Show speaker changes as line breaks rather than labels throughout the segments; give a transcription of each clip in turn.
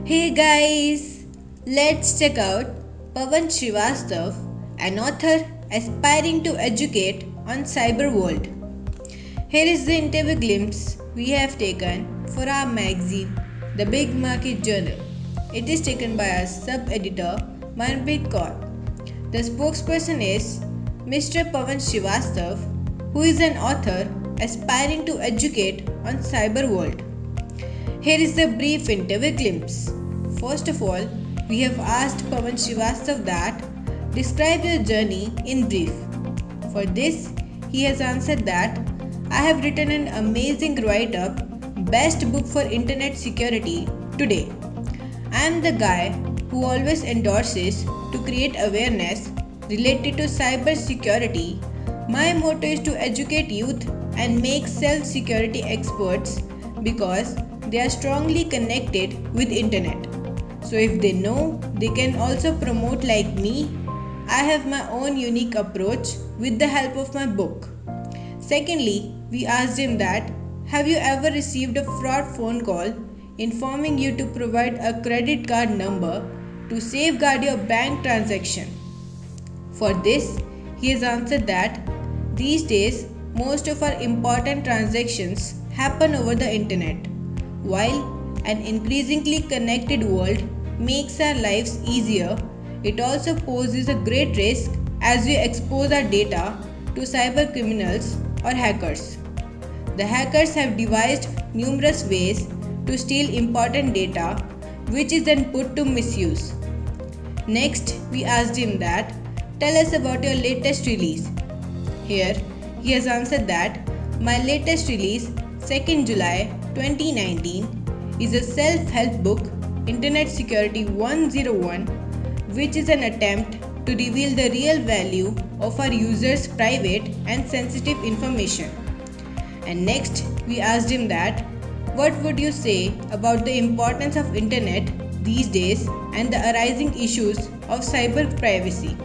Hey guys, let's check out Pawan Srivastav, an author aspiring to educate on cyber world. Here is the interview glimpse we have taken for our magazine, The Big Market Journal. It is taken by our sub-editor Manpreet Kaur. The spokesperson is Mr. Pawan Srivastav, who is an author aspiring to educate on cyber world. Here is the brief interview glimpse. First of all, we have asked Pawan Srivastav that describe your journey in brief. For this, he has answered that I have written an amazing write-up, best book for internet security today. I am the guy who always endorses to create awareness related to cyber security. My motto is to educate youth and make self-security experts because they are strongly connected with internet. So if they know, they can also promote like me. I have my own unique approach with the help of my book. Secondly, we asked him that have you ever received a fraud phone call informing you to provide a credit card number to safeguard your bank transaction? For this, he has answered that these days most of our important transactions happen over the internet. While an increasingly connected world makes our lives easier, it also poses a great risk as we expose our data to cyber criminals or hackers. The hackers have devised numerous ways to steal important data, which is then put to misuse. Next, we asked him that tell us about your latest release. Here, he has answered that my latest release, 2nd July 2019, is a self-help book, Internet Security 101, which is an attempt to reveal the real value of our users' private and sensitive information. And next, we asked him that what would you say about the importance of internet these days and the arising issues of cyber privacy?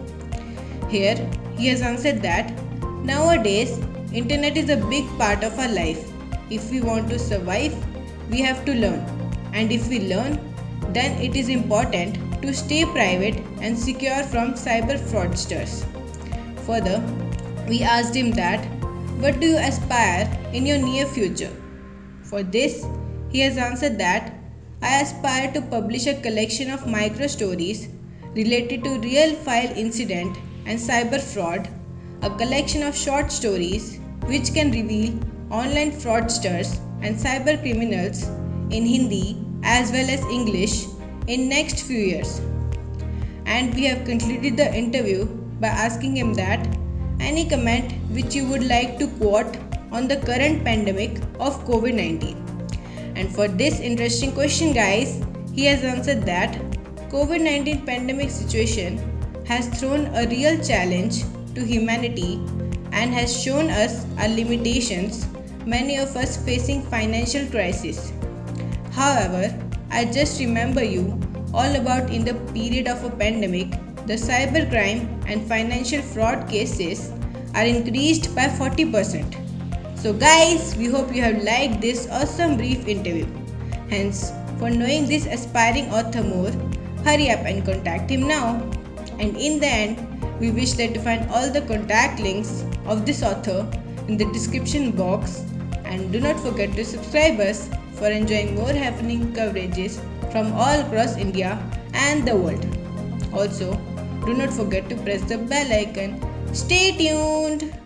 Here, he has answered that nowadays, internet is a big part of our life. If we want to survive, we have to learn. And if we learn, then it is important to stay private and secure from cyber fraudsters. Further, we asked him that what do you aspire in your near future? For this, he has answered that I aspire to publish a collection of micro stories related to real file incident and cyber fraud, a collection of short stories which can reveal online fraudsters and cyber criminals in Hindi as well as English in next few years. And we have concluded the interview by asking him that any comment which you would like to quote on the current pandemic of COVID-19. And for this interesting question guys, he has answered that COVID-19 pandemic situation has thrown a real challenge to humanity and has shown us our limitations, many of us facing financial crisis. However, I just remember you all about in the period of a pandemic, the cybercrime and financial fraud cases are increased by 40%. So guys, we hope you have liked this awesome brief interview. Hence, for knowing this aspiring author more, hurry up and contact him now. And in the end, we wish that to find all the contact links of this author in the description box, and do not forget to subscribe us for enjoying more happening coverages from all across India and the world. Also, do not forget to press the bell icon. Stay tuned.